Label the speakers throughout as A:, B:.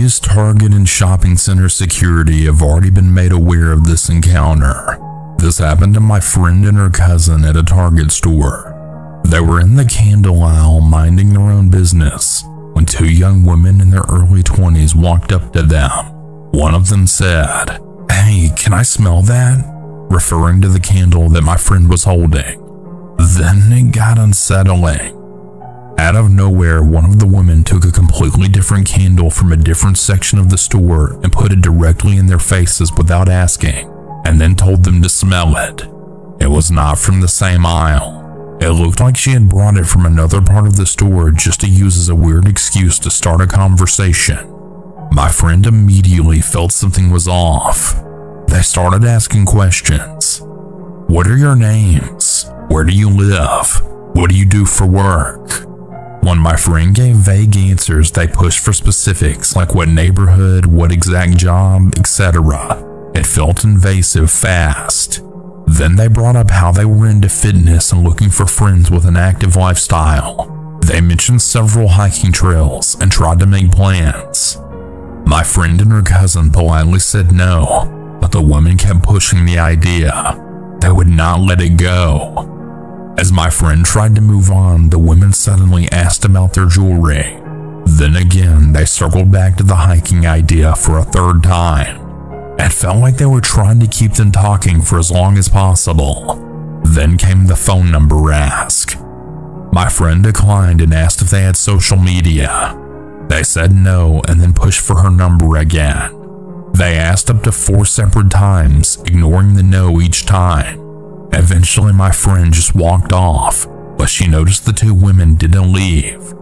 A: obvious target and shopping center security have already been made aware of this encounter. This happened to my friend and her cousin at a Target store. They were in the candle aisle minding their own business when two young women in their early 20s walked up to them. One of them said, "Hey, can I smell that?" referring to the candle that my friend was holding. Then it got unsettling. Out of nowhere, one of the women took a completely different candle from a different section of the store and put it directly in their faces without asking, and then told them to smell it. It was not from the same aisle. It looked like she had brought it from another part of the store just to use as a weird excuse to start a conversation. My friend immediately felt something was off. They started asking questions. What are your names? Where do you live? What do you do for work? When my friend gave vague answers, they pushed for specifics like what neighborhood, what exact job, etc. It felt invasive fast. Then they brought up how they were into fitness and looking for friends with an active lifestyle. They mentioned several hiking trails and tried to make plans. My friend and her cousin politely said no, but the woman kept pushing the idea. They would not let it go. As my friend tried to move on, the women suddenly asked about their jewelry. Then again, they circled back to the hiking idea for a third time. It felt like they were trying to keep them talking for as long as possible. Then came the phone number ask. My friend declined and asked if they had social media. They said no and then pushed for her number again. They asked up to 4 separate times, ignoring the no each time. Eventually, my friend just walked off, but she noticed the two women didn't leave.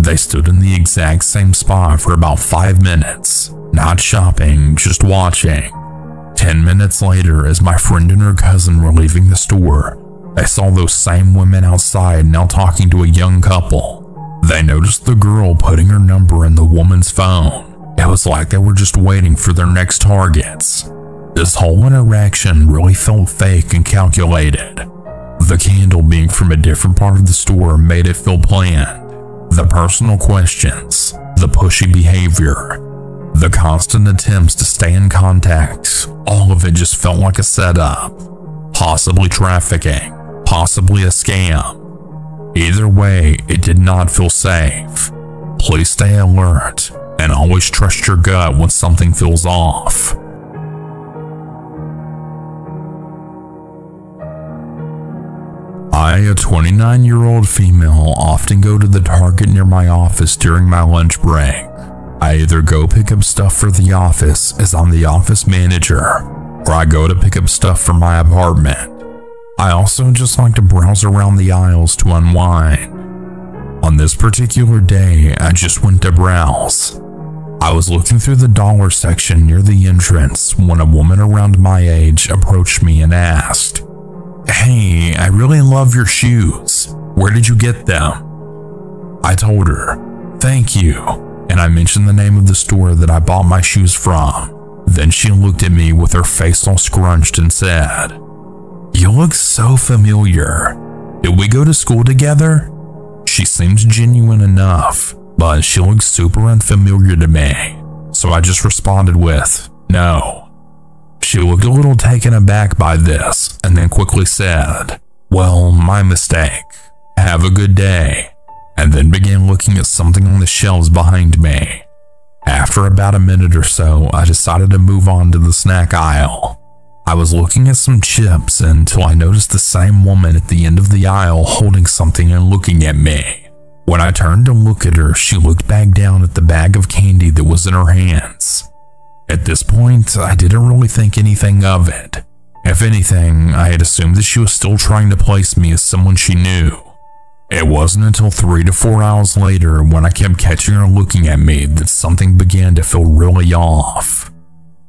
A: They stood in the exact same spot for about 5 minutes, not shopping, just watching. 10 minutes later, as my friend and her cousin were leaving the store, they saw those same women outside now talking to a young couple. They noticed the girl putting her number in the woman's phone. It was like they were just waiting for their next targets. This whole interaction really felt fake and calculated. The candle being from a different part of the store made it feel planned. The personal questions, the pushy behavior, the constant attempts to stay in contact, all of it just felt like a setup. Possibly trafficking, possibly a scam. Either way, it did not feel safe. Please stay alert and always trust your gut when something feels off. I, a 29-year-old female, often go to the Target near my office during my lunch break. I either go pick up stuff for the office as I'm the office manager, or I go to pick up stuff for my apartment. I also just like to browse around the aisles to unwind. On this particular day, I just went to browse. I was looking through the dollar section near the entrance when a woman around my age approached me and asked, "Hey, I really love your shoes. Where did you get them?" I told her, "Thank you," and I mentioned the name of the store that I bought my shoes from. Then she looked at me with her face all scrunched and said, "You look so familiar. Did we go to school together?" She seemed genuine enough, but she looked super unfamiliar to me, so I just responded with, "No." She looked a little taken aback by this and then quickly said, "Well, my mistake. Have a good day," and then began looking at something on the shelves behind me. After about a minute or so, I decided to move on to the snack aisle. I was looking at some chips until I noticed the same woman at the end of the aisle holding something and looking at me. When I turned to look at her, she looked back down at the bag of candy that was in her hands. At this point, I didn't really think anything of it. If anything, I had assumed that she was still trying to place me as someone she knew. It wasn't until 3 to 4 hours later, when I kept catching her looking at me, that something began to feel really off.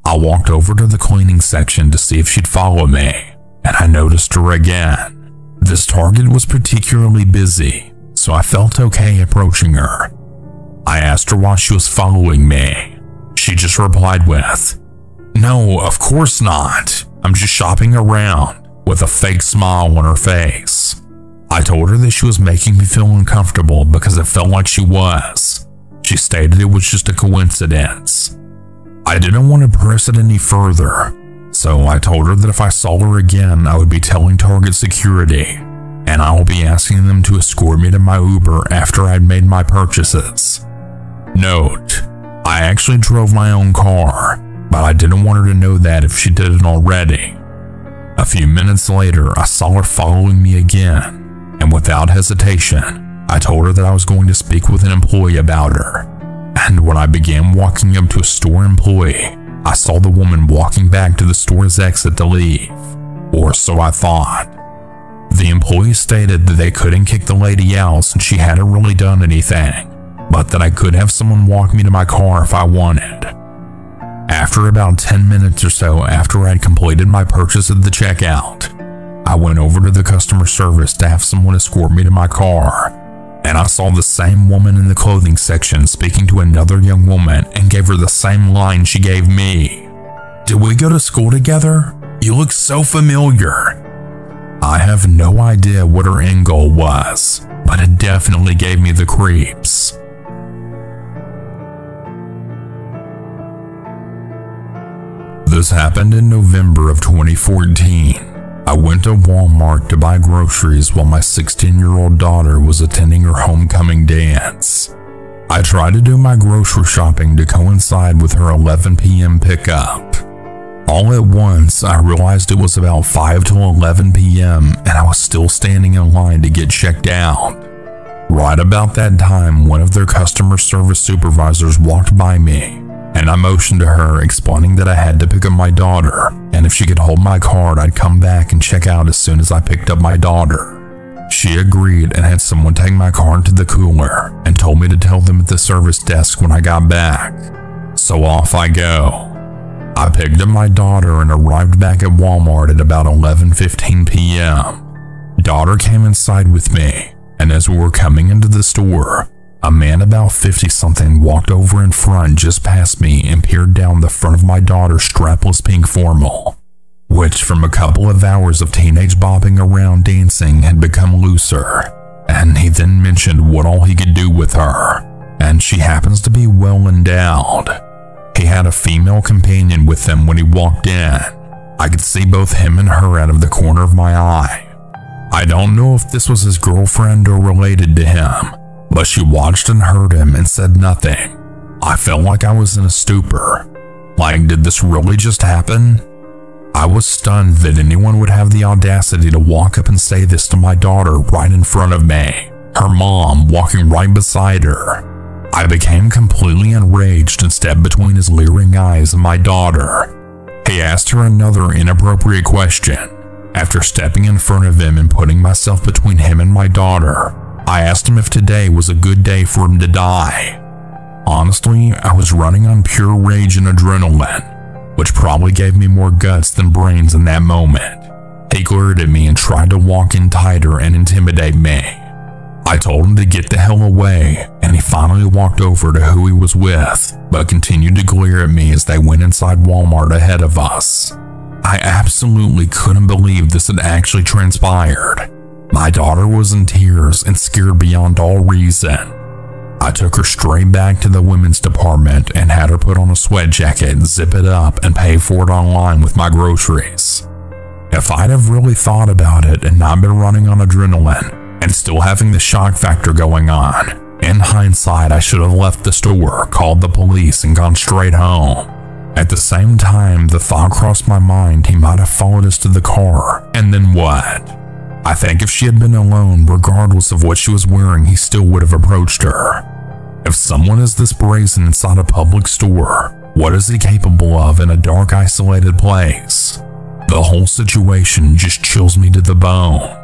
A: I walked over to the cleaning section to see if she'd follow me, and I noticed her again. This Target was particularly busy, so I felt okay approaching her. I asked her why she was following me. She just replied with, "No, of course not. I'm just shopping around," with a fake smile on her face. I told her that she was making me feel uncomfortable because it felt like she was. She stated it was just a coincidence. I didn't want to press it any further, so I told her that if I saw her again, I would be telling Target security, and I will be asking them to escort me to my Uber after I'd made my purchases. Note, I actually drove my own car, but I didn't want her to know that if she didn't already. A few minutes later, I saw her following me again, and without hesitation, I told her that I was going to speak with an employee about her. And when I began walking up to a store employee, I saw the woman walking back to the store's exit to leave, or so I thought. The employee stated that they couldn't kick the lady out since she hadn't really done anything, but that I could have someone walk me to my car if I wanted. After about 10 minutes or so after I'd completed my purchase at the checkout, I went over to the customer service to have someone escort me to my car, and I saw the same woman in the clothing section speaking to another young woman and gave her the same line she gave me. "Did we go to school together? You look so familiar." I have no idea what her end goal was, but it definitely gave me the creeps. This happened in November of 2014. I went to Walmart to buy groceries while my 16-year-old daughter was attending her homecoming dance. I tried to do my grocery shopping to coincide with her 11 p.m. pickup. All at once, I realized it was about 5 to 11 p.m. and I was still standing in line to get checked out. Right about that time, one of their customer service supervisors walked by me, and I motioned to her, explaining that I had to pick up my daughter, and if she could hold my card, I'd come back and check out as soon as I picked up my daughter. She agreed and had someone take my car into the cooler and told me to tell them at the service desk when I got back. So off I go. I picked up my daughter and arrived back at Walmart at about 11:15 p.m. Daughter came inside with me, and as we were coming into the store, a man about 50-something walked over in front just past me and peered down the front of my daughter's strapless pink formal, which from a couple of hours of teenage bopping around dancing had become looser, and he then mentioned what all he could do with her, and she happens to be well endowed. He had a female companion with him when he walked in. I could see both him and her out of the corner of my eye. I don't know if this was his girlfriend or related to him, but she watched and heard him and said nothing. I felt like I was in a stupor. Like, did this really just happen? I was stunned that anyone would have the audacity to walk up and say this to my daughter right in front of me, her mom walking right beside her. I became completely enraged and stepped between his leering eyes and my daughter. He asked her another inappropriate question. After stepping in front of him and putting myself between him and my daughter, I asked him if today was a good day for him to die. Honestly, I was running on pure rage and adrenaline, which probably gave me more guts than brains in that moment. He glared at me and tried to walk in tighter and intimidate me. I told him to get the hell away, and he finally walked over to who he was with, but continued to glare at me as they went inside Walmart ahead of us. I absolutely couldn't believe this had actually transpired. My daughter was in tears and scared beyond all reason. I took her straight back to the women's department and had her put on a sweat jacket, zip it up, and pay for it online with my groceries. If I'd have really thought about it and not been running on adrenaline, and still having the shock factor going on, in hindsight I should have left the store, called the police, and gone straight home. At the same time, the thought crossed my mind he might have followed us to the car, and then what? I think if she had been alone, regardless of what she was wearing, he still would have approached her. If someone is this brazen inside a public store, what is he capable of in a dark, isolated place? The whole situation just chills me to the bone.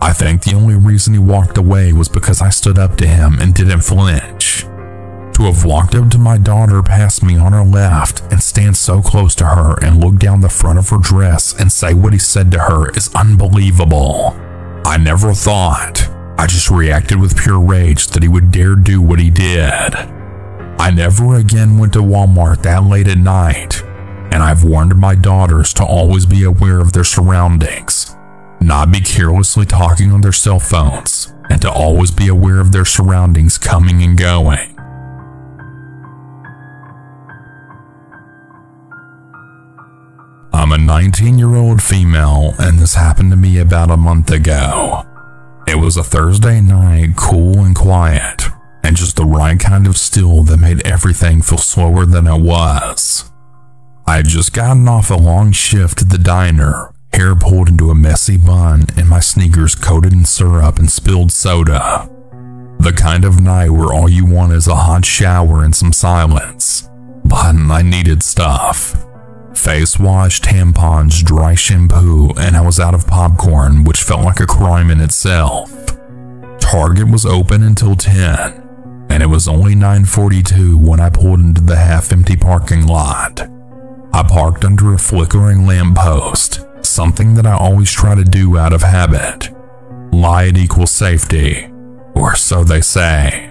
A: I think the only reason he walked away was because I stood up to him and didn't flinch. To have walked up to my daughter past me on her left and stand so close to her and look down the front of her dress and say what he said to her is unbelievable. I never thought. I just reacted with pure rage that he would dare do what he did. I never again went to Walmart that late at night, and I've warned my daughters to always be aware of their surroundings, not be carelessly talking on their cell phones, and to always be aware of their surroundings coming and going. a 19-year-old female, and this happened to me about a month ago. It was a Thursday night, cool and quiet, and just the right kind of still that made everything feel slower than it was. I had just gotten off a long shift at the diner, hair pulled into a messy bun and my sneakers coated in syrup and spilled soda. The kind of night where all you want is a hot shower and some silence. But I needed stuff. Face wash, tampons, dry shampoo, and I was out of popcorn, which felt like a crime in itself. Target was open until 10, and it was only 9:42 when I pulled into the half-empty parking lot. I parked under a flickering lamppost, something that I always try to do out of habit. Light equals safety, or so they say.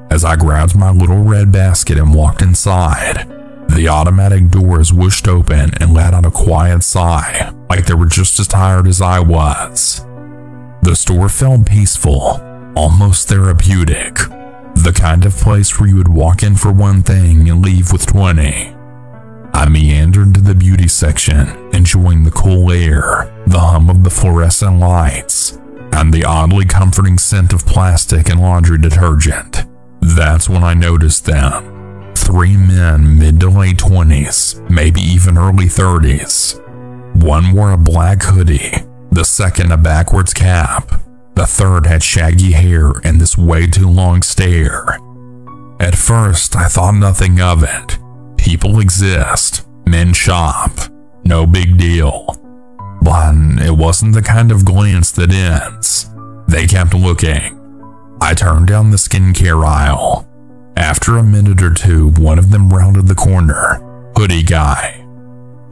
A: As I grabbed my little red basket and walked inside, the automatic doors whooshed open and let out a quiet sigh, like they were just as tired as I was. The store felt peaceful, almost therapeutic, the kind of place where you would walk in for one thing and leave with 20. I meandered to the beauty section, enjoying the cool air, the hum of the fluorescent lights, and the oddly comforting scent of plastic and laundry detergent. That's when I noticed them. 3 men, mid to late 20s, maybe even early 30s. One wore a black hoodie, the second a backwards cap, the third had shaggy hair and this way too long stare. At first, I thought nothing of it. People exist, men shop, no big deal. But it wasn't the kind of glance that ends. They kept looking. I turned down the skincare aisle. After a minute or two, one of them rounded the corner, hoodie guy.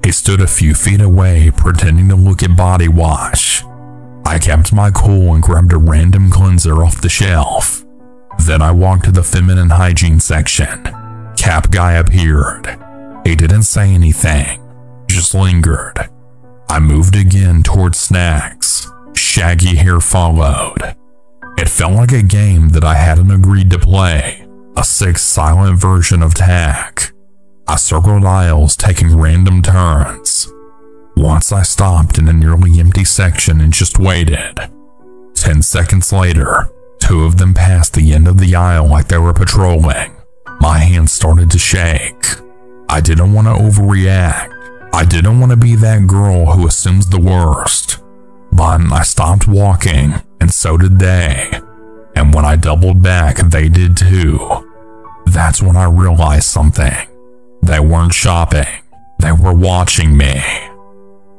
A: He stood a few feet away, pretending to look at body wash. I kept my cool and grabbed a random cleanser off the shelf. Then I walked to the feminine hygiene section. Cap guy appeared. He didn't say anything, just lingered. I moved again towards snacks. Shaggy hair followed. It felt like a game that I hadn't agreed to play, a sick silent version of tag. I circled aisles, taking random turns. Once I stopped in a nearly empty section and just waited. 10 seconds later, 2 of them passed the end of the aisle like they were patrolling. My hands started to shake. I didn't want to overreact. I didn't want to be that girl who assumes the worst. But I stopped walking, and so did they. And when I doubled back, they did too. That's when I realized something. They weren't shopping. They were watching me.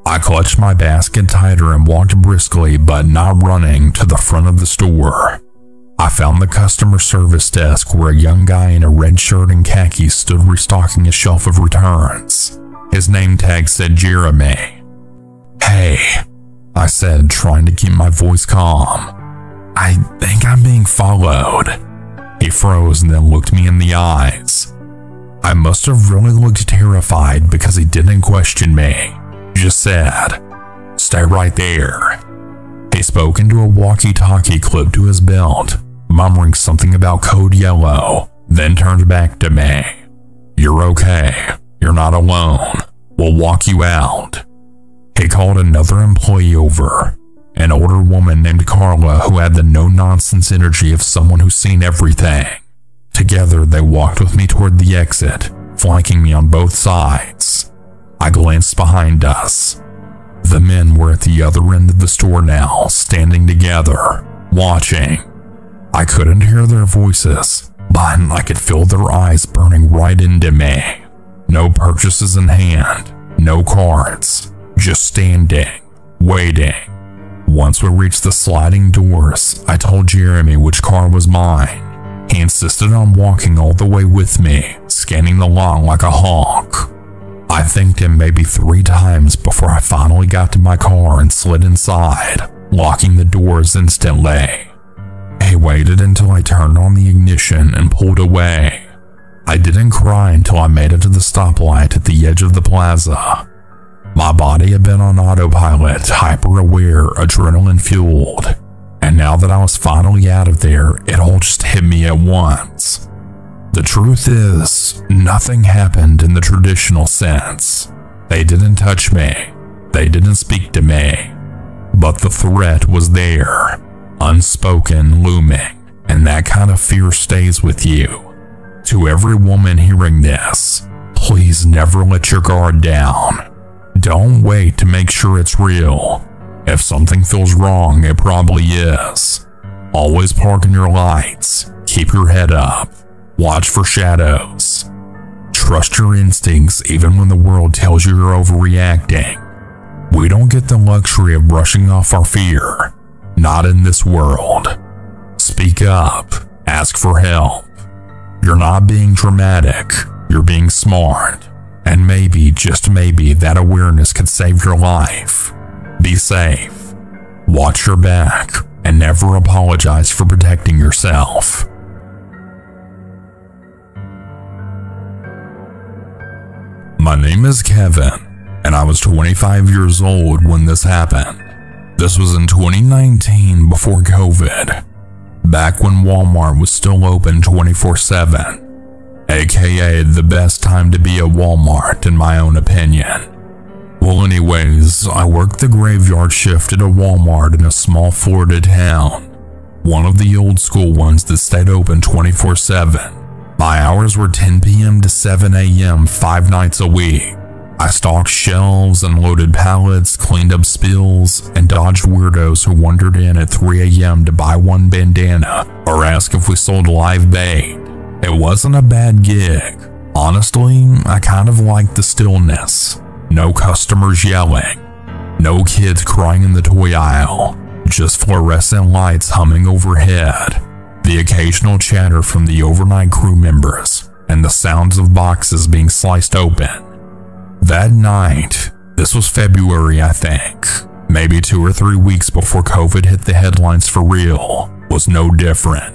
A: I clutched my basket tighter and walked briskly, but not running, to the front of the store. I found the customer service desk where a young guy in a red shirt and khakis stood restocking a shelf of returns. His name tag said Jeremy. "Hey," I said, trying to keep my voice calm. "I think I'm being followed." He froze and then looked me in the eyes. I must have really looked terrified because he didn't question me, just said, "Stay right there." He spoke into a walkie-talkie clipped to his belt, murmuring something about code yellow, then turned back to me. "You're okay. You're not alone. We'll walk you out." He called another employee over, an older woman named Carla who had the no-nonsense energy of someone who's seen everything. Together, they walked with me toward the exit, flanking me on both sides. I glanced behind us. The men were at the other end of the store now, standing together, watching. I couldn't hear their voices, but I could feel their eyes burning right into me. No purchases in hand, no cards, just standing, waiting. Once we reached the sliding doors, I told Jeremy which car was mine. He insisted on walking all the way with me, scanning the lot like a hawk. I thanked him maybe 3 times before I finally got to my car and slid inside, locking the doors instantly. He waited until I turned on the ignition and pulled away. I didn't cry until I made it to the stoplight at the edge of the plaza. My body had been on autopilot, hyper-aware, adrenaline-fueled. And now that I was finally out of there, it all just hit me at once. The truth is, nothing happened in the traditional sense. They didn't touch me. They didn't speak to me. But the threat was there, unspoken, looming, and that kind of fear stays with you. To every woman hearing this, please never let your guard down. Don't wait to make sure it's real. If something feels wrong, it probably is. Always park in your lights, keep your head up, watch for shadows. Trust your instincts even when the world tells you you're overreacting. We don't get the luxury of brushing off our fear. Not in this world. Speak up, ask for help. You're not being dramatic, you're being smart. And maybe, just maybe, that awareness could save your life. Be safe. Watch your back, and never apologize for protecting yourself. My name is Kevin, and I was 25 years old when this happened. This was in 2019 before COVID, back when Walmart was still open 24/7. AKA the best time to be at Walmart in my own opinion. Well anyways, I worked the graveyard shift at a Walmart in a small Florida town. One of the old school ones that stayed open 24/7. My hours were 10 p.m. to 7 a.m. 5 nights a week. I stocked shelves, unloaded pallets, cleaned up spills, and dodged weirdos who wandered in at 3 a.m. to buy one bandana or ask if we sold live bait. It wasn't a bad gig. Honestly, I kind of liked the stillness. No customers yelling. No kids crying in the toy aisle. Just fluorescent lights humming overhead. The occasional chatter from the overnight crew members, and the sounds of boxes being sliced open. That night, this was February I think, maybe 2 or 3 weeks before COVID hit the headlines for real, was no different.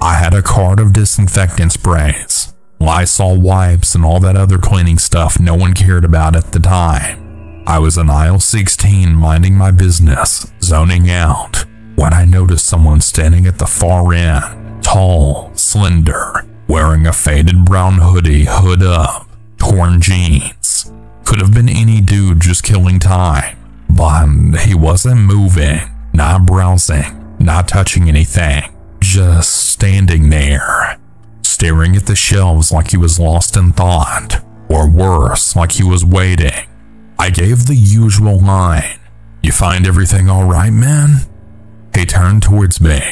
A: I had a cart of disinfectant sprays, Lysol wipes, and all that other cleaning stuff no one cared about at the time. I was in aisle 16 minding my business, zoning out, when I noticed someone standing at the far end, tall, slender, wearing a faded brown hoodie, hood up, torn jeans. Could have been any dude just killing time, but he wasn't moving, not browsing, not touching anything. Just standing there, staring at the shelves like he was lost in thought, or worse, like he was waiting. I gave the usual line, "You find everything all right, man?" He turned towards me,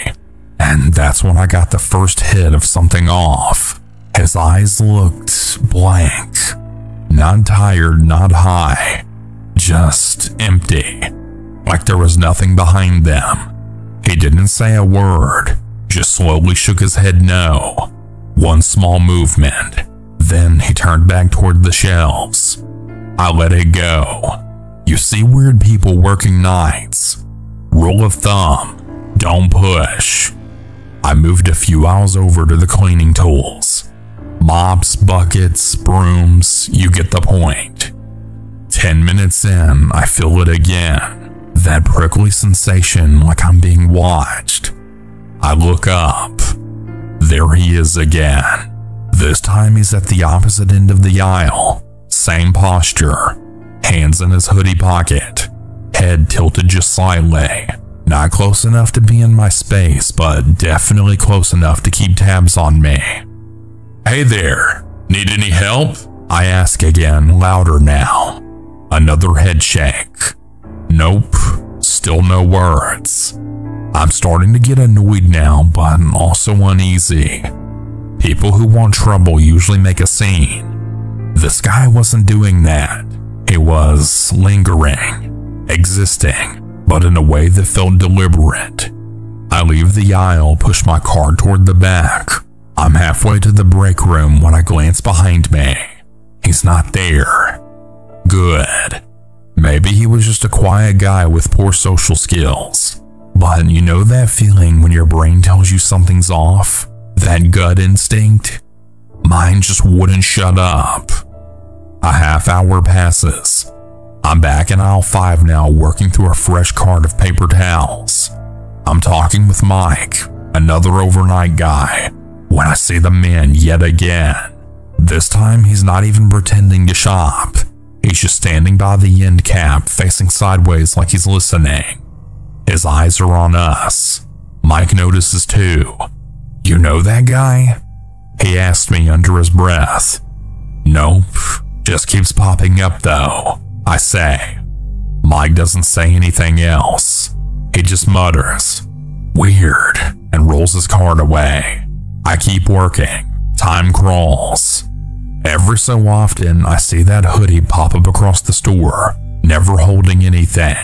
A: and that's when I got the first hit of something off. His eyes looked blank, not tired, not high, just empty, like there was nothing behind them. He didn't say a word, just slowly shook his head no. One small movement, then he turned back toward the shelves. I let it go. You see weird people working nights. Rule of thumb, don't push. I moved a few aisles over to the cleaning tools. Mops, buckets, brooms, you get the point. 10 minutes in, I feel it again. That prickly sensation like I'm being watched. I look up. There he is again. This time he's at the opposite end of the aisle. Same posture. Hands in his hoodie pocket. Head tilted just slightly. Not close enough to be in my space, but definitely close enough to keep tabs on me. "Hey there, need any help?" I ask again, louder now. Another head shake. Nope, still no words. I'm starting to get annoyed now, but also uneasy. People who want trouble usually make a scene. This guy wasn't doing that. He was lingering, existing, but in a way that felt deliberate. I leave the aisle, push my cart toward the back. I'm halfway to the break room when I glance behind me. He's not there. Good. Maybe he was just a quiet guy with poor social skills. But you know that feeling when your brain tells you something's off? That gut instinct? Mine just wouldn't shut up. A half hour passes. I'm back in aisle 5 now, working through a fresh cart of paper towels. I'm talking with Mike, another overnight guy, when I see the man yet again. This time he's not even pretending to shop. He's just standing by the end cap, facing sideways like he's listening. His eyes are on us. Mike notices too. "You know that guy?" he asked me under his breath. "Nope, just keeps popping up though," I say. Mike doesn't say anything else. He just mutters, "Weird," and rolls his card away. I keep working. Time crawls. Every so often, I see that hoodie pop up across the store, never holding anything,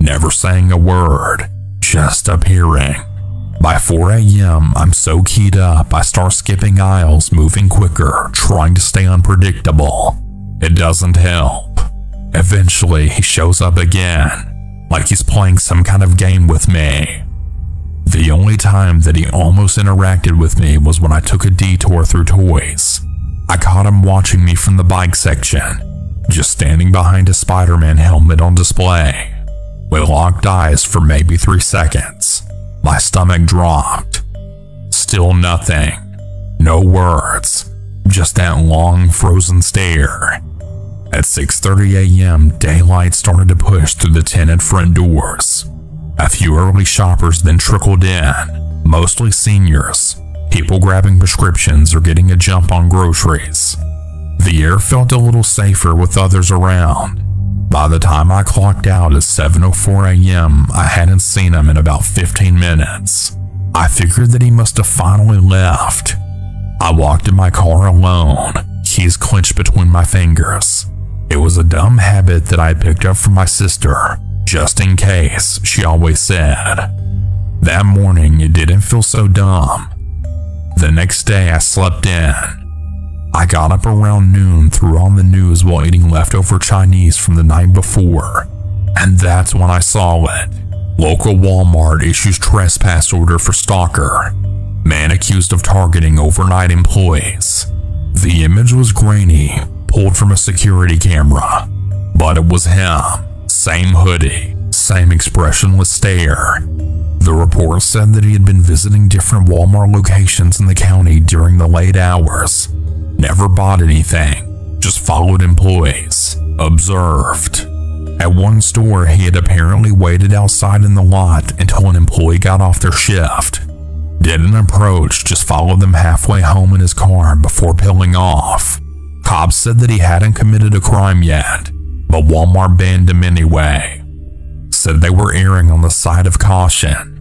A: never saying a word, just appearing. By 4 a.m., I'm so keyed up, I start skipping aisles, moving quicker, trying to stay unpredictable. It doesn't help. Eventually, he shows up again, like he's playing some kind of game with me. The only time that he almost interacted with me was when I took a detour through toys. I caught him watching me from the bike section, just standing behind a Spider-Man helmet on display. We locked eyes for maybe 3 seconds. My stomach dropped. Still nothing. No words. Just that long frozen stare. At 6:30 a.m., daylight started to push through the tinted front doors. A few early shoppers then trickled in, mostly seniors, people grabbing prescriptions or getting a jump on groceries. The air felt a little safer with others around. By the time I clocked out at 7:04 a.m., I hadn't seen him in about 15 minutes. I figured that he must have finally left. I walked in my car alone, keys clenched between my fingers. It was a dumb habit that I had picked up from my sister, just in case, she always said. That morning, it didn't feel so dumb. The next day, I slept in. I got up around noon, threw on the news while eating leftover Chinese from the night before, and that's when I saw it. Local Walmart issues trespass order for stalker. Man accused of targeting overnight employees. The image was grainy, pulled from a security camera, but it was him. Same hoodie, same expressionless stare. The report said that he had been visiting different Walmart locations in the county during the late hours. Never bought anything, just followed employees, observed. At one store, he had apparently waited outside in the lot until an employee got off their shift. Didn't approach, just followed them halfway home in his car before peeling off. Cops said that he hadn't committed a crime yet, but Walmart banned him anyway. Said they were erring on the side of caution.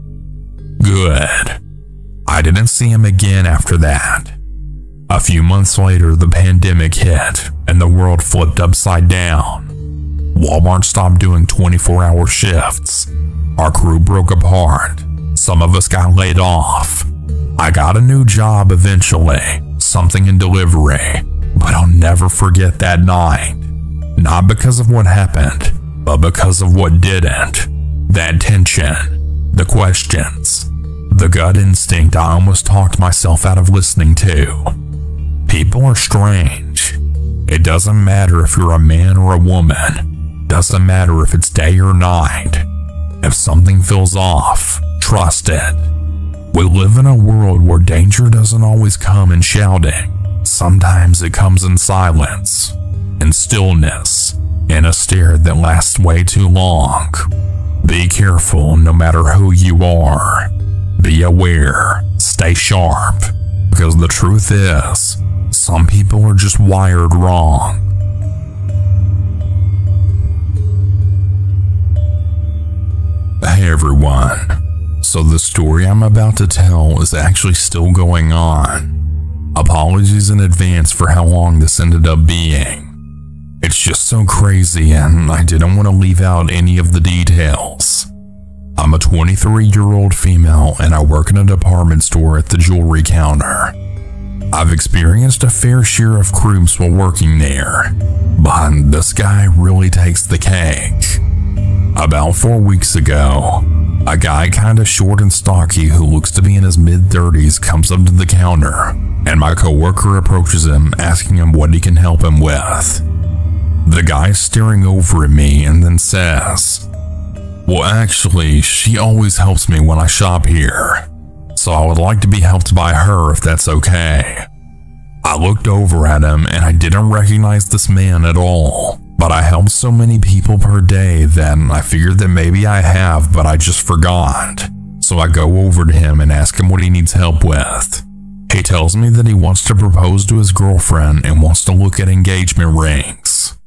A: Good. I didn't see him again after that. A few months later, the pandemic hit, and the world flipped upside down. Walmart stopped doing 24-hour shifts. Our crew broke apart. Some of us got laid off. I got a new job eventually, something in delivery, but I'll never forget that night. Not because of what happened, but because of what didn't. That tension, the questions, the gut instinct I almost talked myself out of listening to. People are strange. It doesn't matter if you're a man or a woman. Doesn't matter if it's day or night. If something feels off, trust it. We live in a world where danger doesn't always come in shouting. Sometimes it comes in silence, in stillness, in a stare that lasts way too long. Be careful no matter who you are. Be aware, stay sharp, because the truth is, some people are just wired wrong. Hey everyone, so the story I'm about to tell is actually still going on. Apologies in advance for how long this ended up being. It's just so crazy and I didn't want to leave out any of the details. I'm a 23-year-old female and I work in a department store at the jewelry counter. I've experienced a fair share of creeps while working there, but this guy really takes the cake. About 4 weeks ago, a guy kinda short and stocky who looks to be in his mid-30s comes up to the counter, and my coworker approaches him asking him what he can help him with. The guy's staring over at me and then says, "Well, actually, she always helps me when I shop here, so I would like to be helped by her if that's okay." I looked over at him and I didn't recognize this man at all, but but I help so many people per day that I figured that maybe I have, but I just forgot. So I go over to him and ask him what he needs help with. He tells me that he wants to propose to his girlfriend and wants to look at engagement rings.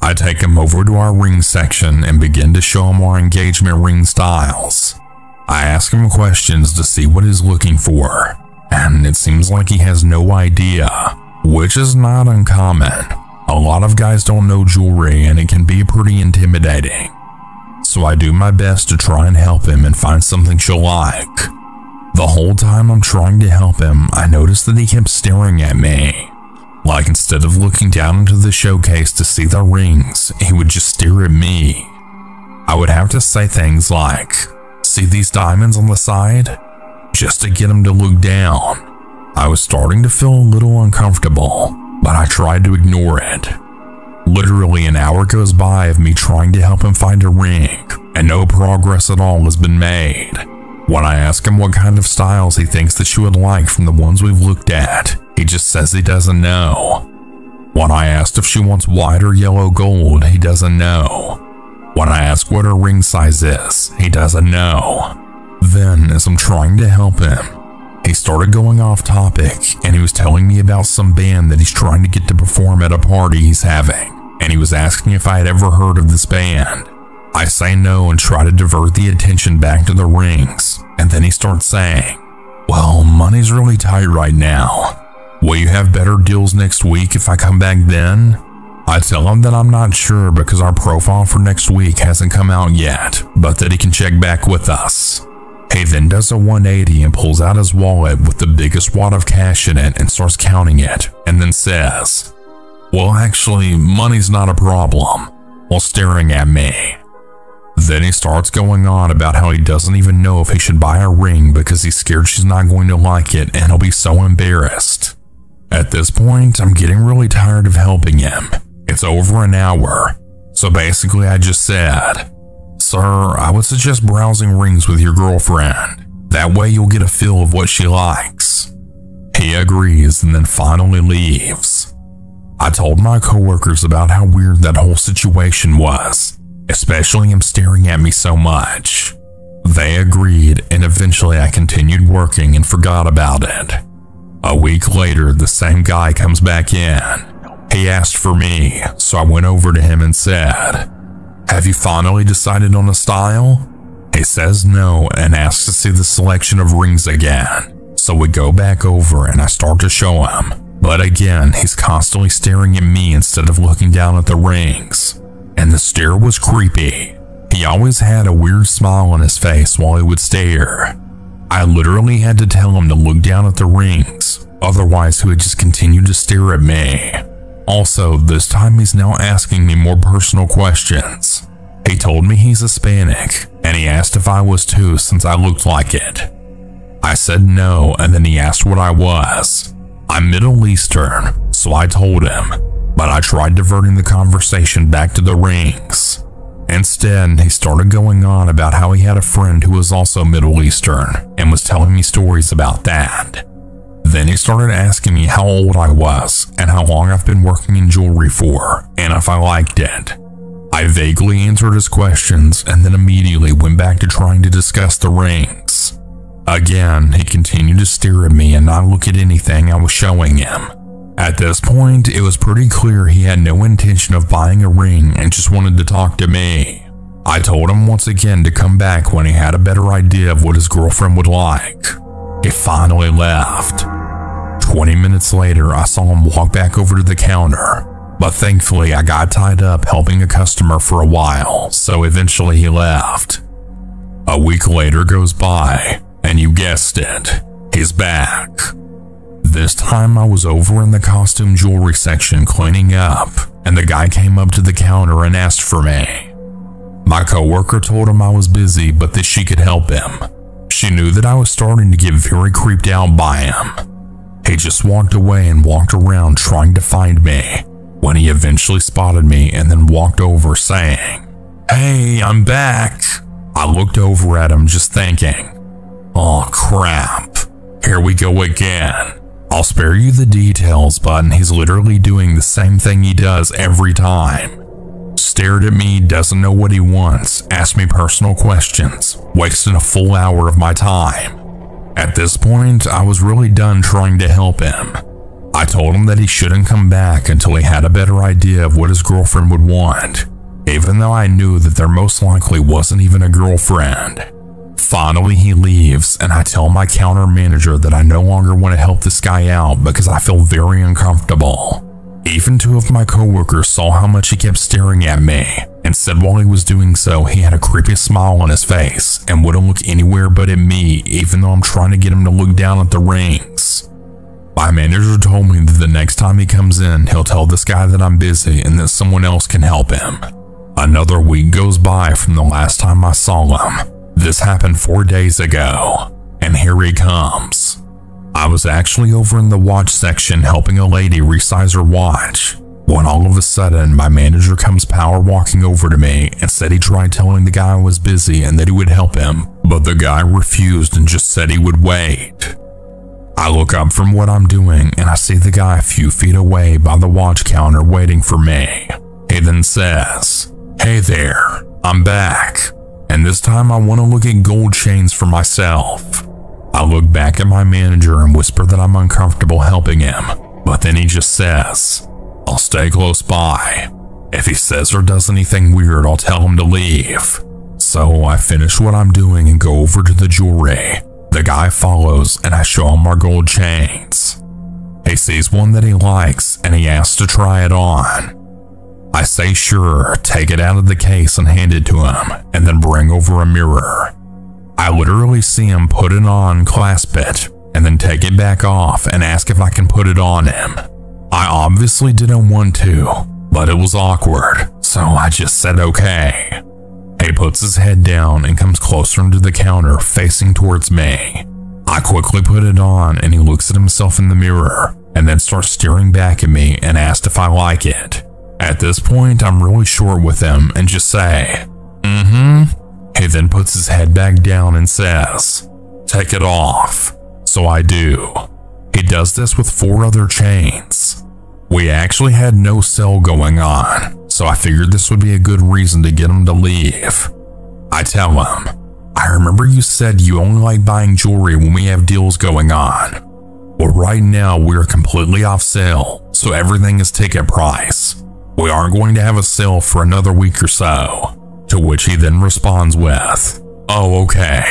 A: I take him over to our ring section and begin to show him our engagement ring styles. I ask him questions to see what he's looking for, and it seems like he has no idea, which is not uncommon. A lot of guys don't know jewelry and it can be pretty intimidating. So I do my best to try and help him and find something she'll like. The whole time I'm trying to help him, I noticed that he kept staring at me. Like instead of looking down into the showcase to see the rings, he would just stare at me. I would have to say things like, "See these diamonds on the side?" just to get him to look down. I was starting to feel a little uncomfortable, but I tried to ignore it. Literally an hour goes by of me trying to help him find a ring, and no progress at all has been made. When I ask him what kind of styles he thinks that she would like from the ones we've looked at, he just says he doesn't know. When I asked if she wants white or yellow gold, he doesn't know. When I ask what her ring size is, he doesn't know. Then, as I'm trying to help him, he started going off topic and he was telling me about some band that he's trying to get to perform at a party he's having, and he was asking if I had ever heard of this band. I say no and try to divert the attention back to the rings, and then he starts saying, "Well, money's really tight right now. Will you have better deals next week if I come back then?" I tell him that I'm not sure because our profile for next week hasn't come out yet, but that he can check back with us. He then does a 180 and pulls out his wallet with the biggest wad of cash in it and starts counting it, and then says, "Well, actually, money's not a problem," while staring at me. Then he starts going on about how he doesn't even know if he should buy a ring because he's scared she's not going to like it and he'll be so embarrassed. At this point, I'm getting really tired of helping him. It's over an hour, so basically I just said, "Sir, I would suggest browsing rings with your girlfriend. That way you'll get a feel of what she likes." He agrees and then finally leaves. I told my coworkers about how weird that whole situation was, especially him staring at me so much. They agreed, and eventually I continued working and forgot about it. A week later, the same guy comes back in. He asked for me, so I went over to him and said, "Have you finally decided on a style?" He says no and asks to see the selection of rings again. So we go back over and I start to show him. But again, he's constantly staring at me instead of looking down at the rings. And the stare was creepy. He always had a weird smile on his face while he would stare. I literally had to tell him to look down at the rings, otherwise he would just continue to stare at me. Also, this time he's now asking me more personal questions. He told me he's Hispanic, and he asked if I was too since I looked like it. I said no, and then he asked what I was. I'm Middle Eastern, so I told him, but I tried diverting the conversation back to the rings. Instead, he started going on about how he had a friend who was also Middle Eastern and was telling me stories about that. Then he started asking me how old I was and how long I've been working in jewelry for, and if I liked it. I vaguely answered his questions and then immediately went back to trying to discuss the rings. Again, he continued to stare at me and not look at anything I was showing him. At this point, it was pretty clear he had no intention of buying a ring and just wanted to talk to me. I told him once again to come back when he had a better idea of what his girlfriend would like. He finally left. 20 minutes later, I saw him walk back over to the counter, but thankfully I got tied up helping a customer for a while, so eventually he left. A week later goes by, and you guessed it, he's back. This time I was over in the costume jewelry section cleaning up, and the guy came up to the counter and asked for me. My coworker told him I was busy but that she could help him. She knew that I was starting to get very creeped out by him. He just walked away and walked around trying to find me, when he eventually spotted me and then walked over saying, "Hey, I'm back." I looked over at him just thinking, oh crap, here we go again. I'll spare you the details, but he's literally doing the same thing he does every time. stared at me, doesn't know what he wants, asked me personal questions, wasted a full hour of my time. At this point, I was really done trying to help him. I told him that he shouldn't come back until he had a better idea of what his girlfriend would want, even though I knew that there most likely wasn't even a girlfriend. Finally, he leaves, and I tell my counter manager that I no longer want to help this guy out because I feel very uncomfortable. Even two of my coworkers saw how much he kept staring at me and said while he was doing so, he had a creepy smile on his face and wouldn't look anywhere but at me, even though I'm trying to get him to look down at the rings. My manager told me that the next time he comes in, he'll tell this guy that I'm busy and that someone else can help him. Another week goes by from the last time I saw him. This happened 4 days ago, and here he comes. I was actually over in the watch section helping a lady resize her watch, when all of a sudden my manager comes power walking over to me and said he tried telling the guy I was busy and that he would help him, but the guy refused and just said he would wait. I look up from what I'm doing and I see the guy a few feet away by the watch counter waiting for me. He then says, "Hey there, I'm back. And this time I want to look at gold chains for myself." I look back at my manager and whisper that I'm uncomfortable helping him, but then he just says, "I'll stay close by. If he says or does anything weird, I'll tell him to leave." So I finish what I'm doing and go over to the jewelry. The guy follows and I show him our gold chains. He sees one that he likes and he asks to try it on. I say sure, take it out of the case and hand it to him, and then bring over a mirror. I literally see him put it on, clasp it, and then take it back off and ask if I can put it on him. I obviously didn't want to, but it was awkward, so I just said okay. He puts his head down and comes closer to the counter facing towards me. I quickly put it on and he looks at himself in the mirror and then starts staring back at me and asks if I like it. At this point, I'm really short with him and just say, He then puts his head back down and says, "Take it off." So I do. He does this with 4 other chains. We actually had no sale going on, so I figured this would be a good reason to get him to leave. I tell him, "I remember you said you only like buying jewelry when we have deals going on. Well, right now we are completely off sale, so everything is ticket price. We aren't going to have a sale for another week or so." To which he then responds with, "Oh, okay.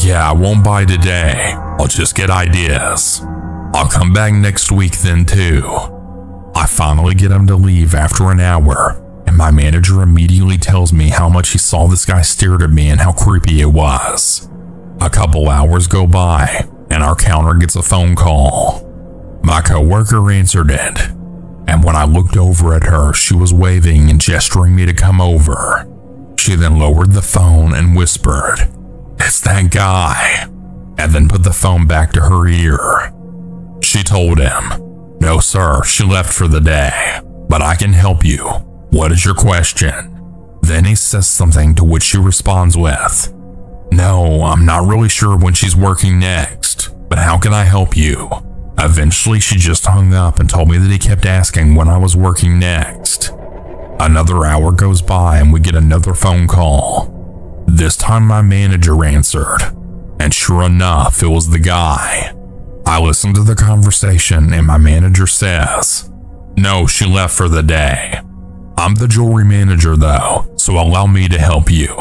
A: Yeah, I won't buy today. I'll just get ideas. I'll come back next week then too." I finally get him to leave after an hour, and my manager immediately tells me how much he saw this guy stared at me and how creepy it was. A couple hours go by, and our counter gets a phone call. My coworker answered it, and when I looked over at her, she was waving and gesturing me to come over. She then lowered the phone and whispered, "It's that guy," and then put the phone back to her ear. She told him, "No sir, she left for the day, but I can help you. What is your question?" Then he says something to which she responds with, "No, I'm not really sure when she's working next, but how can I help you?" Eventually she just hung up and told me that he kept asking when I was working next. Another hour goes by and we get another phone call. This time my manager answered, and sure enough, it was the guy. I listened to the conversation and my manager says, "No, she left for the day. I'm the jewelry manager though, so allow me to help you."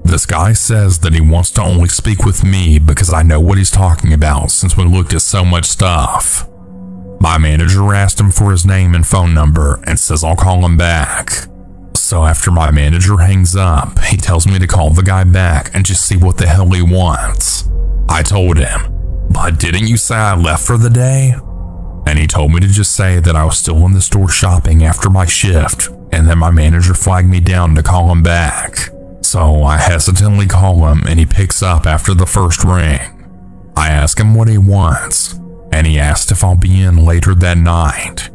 A: This guy says that he wants to only speak with me because I know what he's talking about since we looked at so much stuff. My manager asked him for his name and phone number and says I'll call him back. So after my manager hangs up, he tells me to call the guy back and just see what the hell he wants. I told him, "But didn't you say I left for the day?" And he told me to just say that I was still in the store shopping after my shift and that my manager flagged me down to call him back. So I hesitantly call him and he picks up after the first ring. I ask him what he wants, and he asked if I'll be in later that night.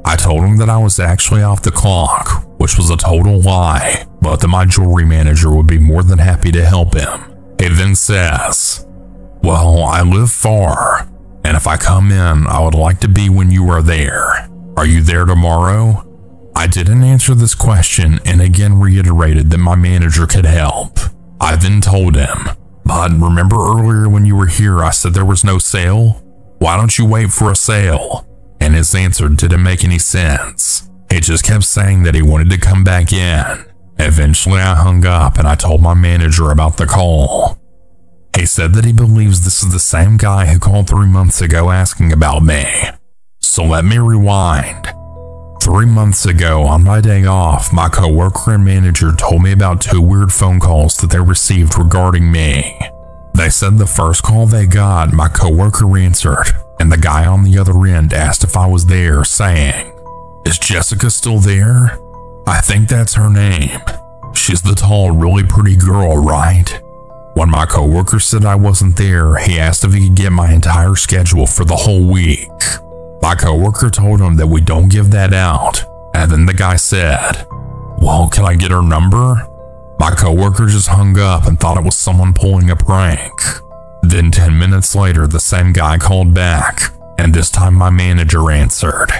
A: I told him that I was actually off the clock, which was a total lie, but that my jewelry manager would be more than happy to help him. He then says, "Well, I live far, and if I come in, I would like to be when you are there. Are you there tomorrow?" I didn't answer this question and again reiterated that my manager could help. I then told him, "But remember earlier when you were here I said there was no sale? Why don't you wait for a sale?" And his answer didn't make any sense. He just kept saying that he wanted to come back in. Eventually I hung up and I told my manager about the call. He said that he believes this is the same guy who called 3 months ago asking about me. So let me rewind. 3 months ago, on my day off, my coworker and manager told me about 2 weird phone calls that they received regarding me. They said the first call they got, my coworker answered, and the guy on the other end asked if I was there, saying, "Is Jessica still there? I think that's her name. She's the tall, really pretty girl, right?" When my coworker said I wasn't there, he asked if he could get my entire schedule for the whole week. My coworker told him that we don't give that out, and then the guy said, "Well, can I get her number?" My coworker just hung up and thought it was someone pulling a prank. Then 10 minutes later, the same guy called back, and this time my manager answered.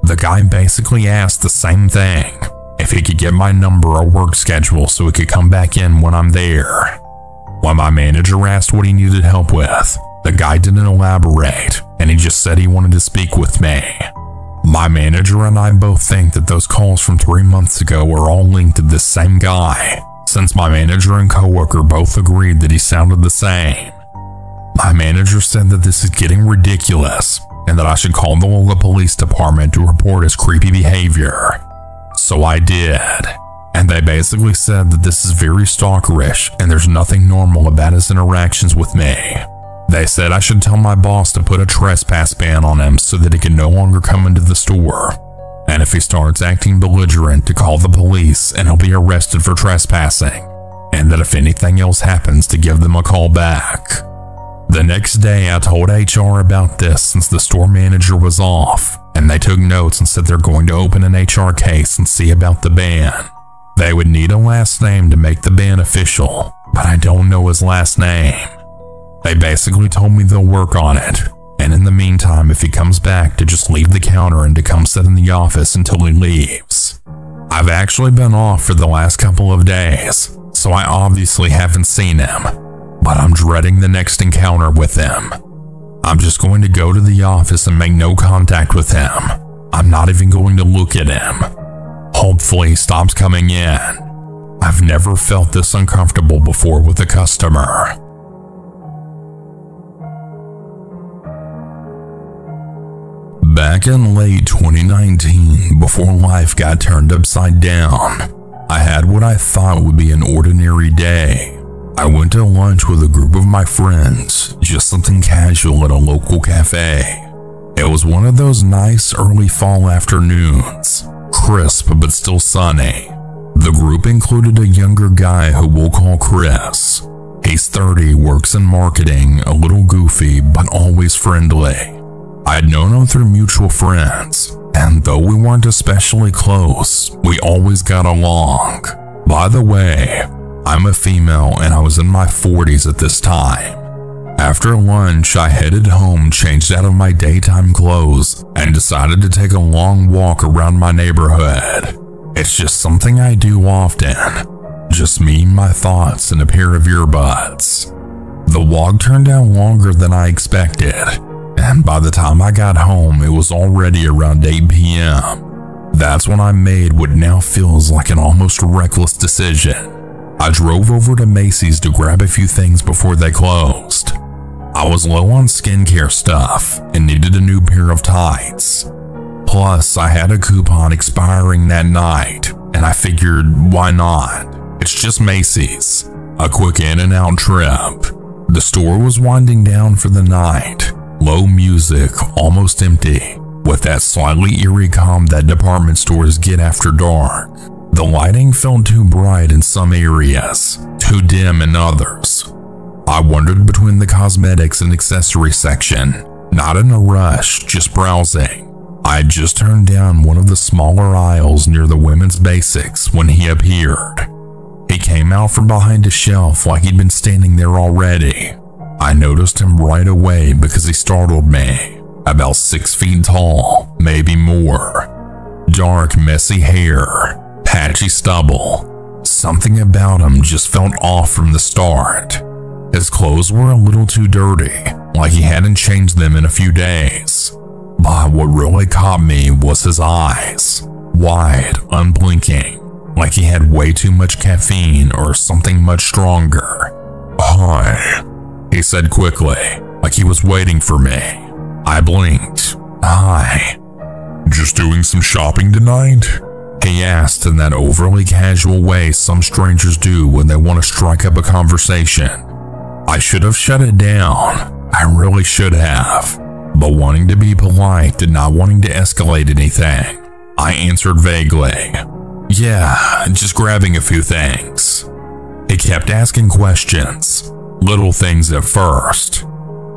A: The guy basically asked the same thing, if he could get my number or work schedule so he could come back in when I'm there. When my manager asked what he needed help with, the guy didn't elaborate, and he just said he wanted to speak with me. My manager and I both think that those calls from 3 months ago are all linked to this same guy, since my manager and coworker both agreed that he sounded the same. My manager said that this is getting ridiculous, and that I should call the local police department to report his creepy behavior. So I did. And they basically said that this is very stalkerish and there's nothing normal about his interactions with me. They said I should tell my boss to put a trespass ban on him so that he can no longer come into the store. And if he starts acting belligerent, to call the police and he'll be arrested for trespassing. And that if anything else happens, to give them a call back. The next day I told HR about this since the store manager was off, and they took notes and said they're going to open an HR case and see about the ban. They would need a last name to make the ban official, but I don't know his last name. They basically told me they'll work on it, and in the meantime, if he comes back, to just leave the counter and to come sit in the office until he leaves. I've actually been off for the last couple of days, so I obviously haven't seen him, but I'm dreading the next encounter with him. I'm just going to go to the office and make no contact with him. I'm not even going to look at him. Hopefully he stops coming in. I've never felt this uncomfortable before with a customer. Back in late 2019, before life got turned upside down, I had what I thought would be an ordinary day. I went to lunch with a group of my friends, just something casual at a local cafe. It was one of those nice early fall afternoons, crisp but still sunny. The group included a younger guy who we'll call Chris. He's 30, works in marketing, a little goofy but always friendly. I had known him through mutual friends, and though we weren't especially close, we always got along. By the way, I'm a female and I was in my 40s at this time. After lunch, I headed home, changed out of my daytime clothes, and decided to take a long walk around my neighborhood. It's just something I do often. Just me, my thoughts, and a pair of earbuds. The walk turned out longer than I expected, and by the time I got home, it was already around 8 p.m. That's when I made what now feels like an almost reckless decision. I drove over to Macy's to grab a few things before they closed. I was low on skincare stuff and needed a new pair of tights. Plus, I had a coupon expiring that night, and I figured, why not? It's just Macy's. A quick in and out trip. The store was winding down for the night. Low music, almost empty, with that slightly eerie calm that department stores get after dark. The lighting felt too bright in some areas, too dim in others. I wandered between the cosmetics and accessory section, not in a rush, just browsing. I had just turned down one of the smaller aisles near the women's basics when he appeared. He came out from behind a shelf like he'd been standing there already. I noticed him right away because he startled me. About 6 feet tall, maybe more. Dark, messy hair, patchy stubble. Something about him just felt off from the start. His clothes were a little too dirty, like he hadn't changed them in a few days. But what really caught me was his eyes. Wide, unblinking, like he had way too much caffeine or something much stronger. "Hi," he said quickly, like he was waiting for me. I blinked. "Hi." "Just doing some shopping tonight?" he asked in that overly casual way some strangers do when they want to strike up a conversation. I should have shut it down. I really should have. But wanting to be polite and not wanting to escalate anything, I answered vaguely. "Yeah, just grabbing a few things." He kept asking questions, little things at first.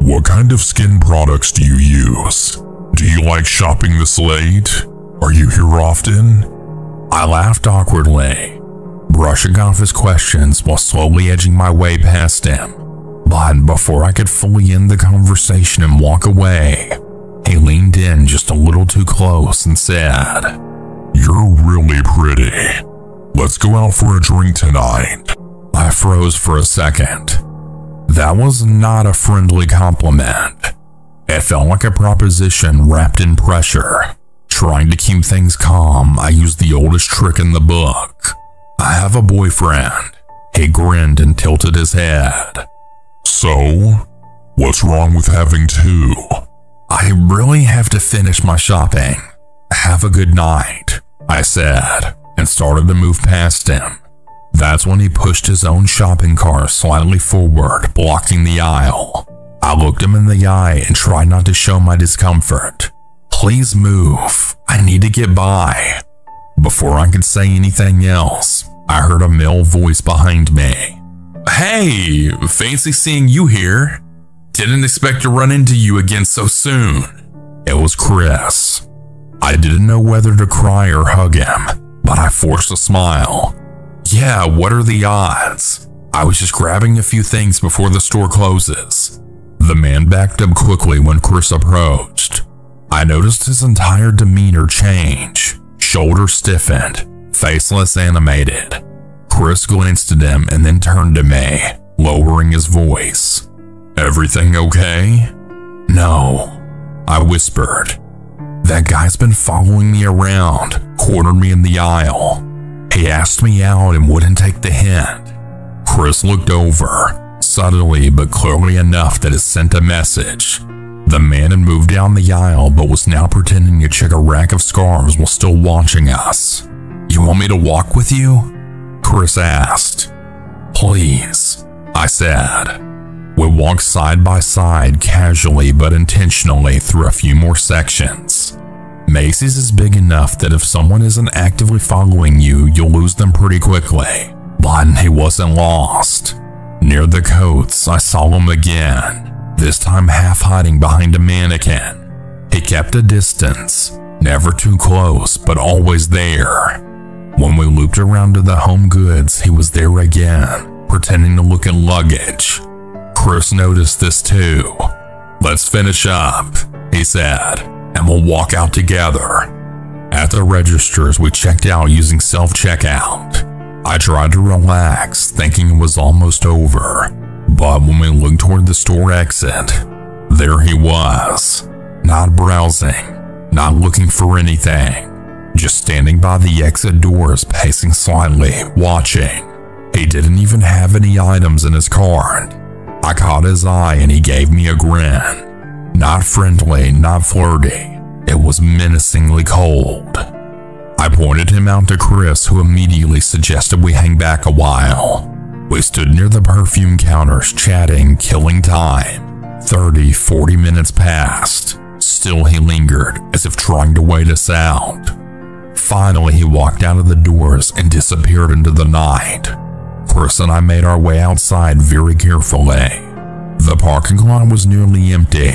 A: "What kind of skin products do you use? Do you like shopping this late? Are you here often?" I laughed awkwardly, brushing off his questions while slowly edging my way past him. But before I could fully end the conversation and walk away, he leaned in just a little too close and said, "You're really pretty. Let's go out for a drink tonight." I froze for a second. That was not a friendly compliment. It felt like a proposition wrapped in pressure. Trying to keep things calm, I used the oldest trick in the book. "I have a boyfriend." He grinned and tilted his head. "So, what's wrong with having two?" "I really have to finish my shopping. Have a good night," I said, and started to move past him. That's when he pushed his own shopping cart slightly forward, blocking the aisle. I looked him in the eye and tried not to show my discomfort. "Please move. I need to get by." Before I could say anything else, I heard a male voice behind me. "Hey, fancy seeing you here. Didn't expect to run into you again so soon." It was Chris. I didn't know whether to cry or hug him, but I forced a smile. "Yeah, what are the odds? I was just grabbing a few things before the store closes." The man backed up quickly when Chris approached. I noticed his entire demeanor change. Shoulders stiffened, face less animated. Chris glanced at him and then turned to me, lowering his voice. "Everything okay?" "No," I whispered. "That guy's been following me around, cornered me in the aisle. He asked me out and wouldn't take the hint." Chris looked over, subtly but clearly enough that it sent a message. The man had moved down the aisle but was now pretending to check a rack of scarves while still watching us. "You want me to walk with you?" Chris asked. "Please," I said. We walked side by side, casually but intentionally, through a few more sections. Macy's is big enough that if someone isn't actively following you, you'll lose them pretty quickly. But he wasn't lost. Near the coats, I saw him again, this time half hiding behind a mannequin. He kept a distance, never too close, but always there. When we looped around to the home goods, he was there again, pretending to look at luggage. Chris noticed this too. "Let's finish up," he said, "and we'll walk out together." At the registers, we checked out using self-checkout. I tried to relax, thinking it was almost over. But when we looked toward the store exit, there he was. Not browsing, not looking for anything. Just standing by the exit doors, pacing slightly, watching. He didn't even have any items in his cart. I caught his eye and he gave me a grin. Not friendly, not flirty. It was menacingly cold. I pointed him out to Chris, who immediately suggested we hang back a while. We stood near the perfume counters, chatting, killing time. 30, 40 minutes passed. Still he lingered, as if trying to wait us out. Finally, he walked out of the doors and disappeared into the night. Chris and I made our way outside very carefully. The parking lot was nearly empty.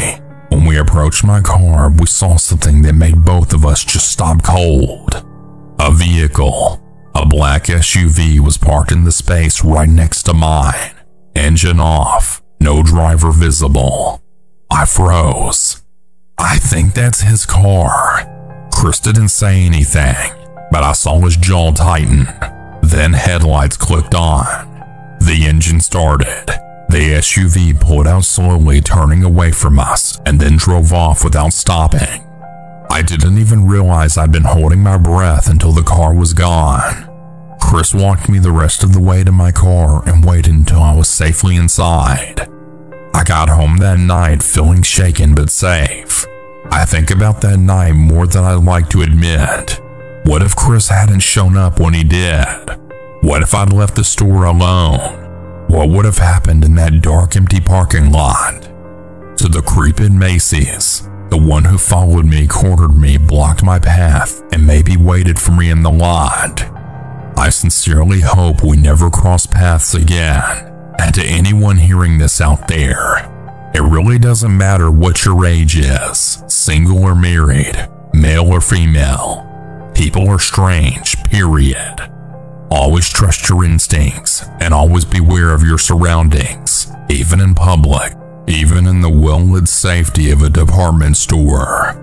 A: When we approached my car, we saw something that made both of us just stop cold. A vehicle, a black SUV, was parked in the space right next to mine. Engine off, no driver visible. I froze. "I think that's his car," Chris didn't say anything, but I saw his jaw tighten. Then headlights clicked on. The engine started. The SUV pulled out slowly, turning away from us, and then drove off without stopping. I didn't even realize I'd been holding my breath until the car was gone. Chris walked me the rest of the way to my car and waited until I was safely inside. I got home that night feeling shaken but safe. I think about that night more than I'd like to admit. What if Chris hadn't shown up when he did? What if I'd left the store alone? What would have happened in that dark, empty parking lot? To the creep in Macy's, the one who followed me, cornered me, blocked my path, and maybe waited for me in the lot. I sincerely hope we never cross paths again. And to anyone hearing this out there, it really doesn't matter what your age is, single or married, male or female. People are strange, period. Always trust your instincts and always beware of your surroundings, even in public, even in the well-lit safety of a department store.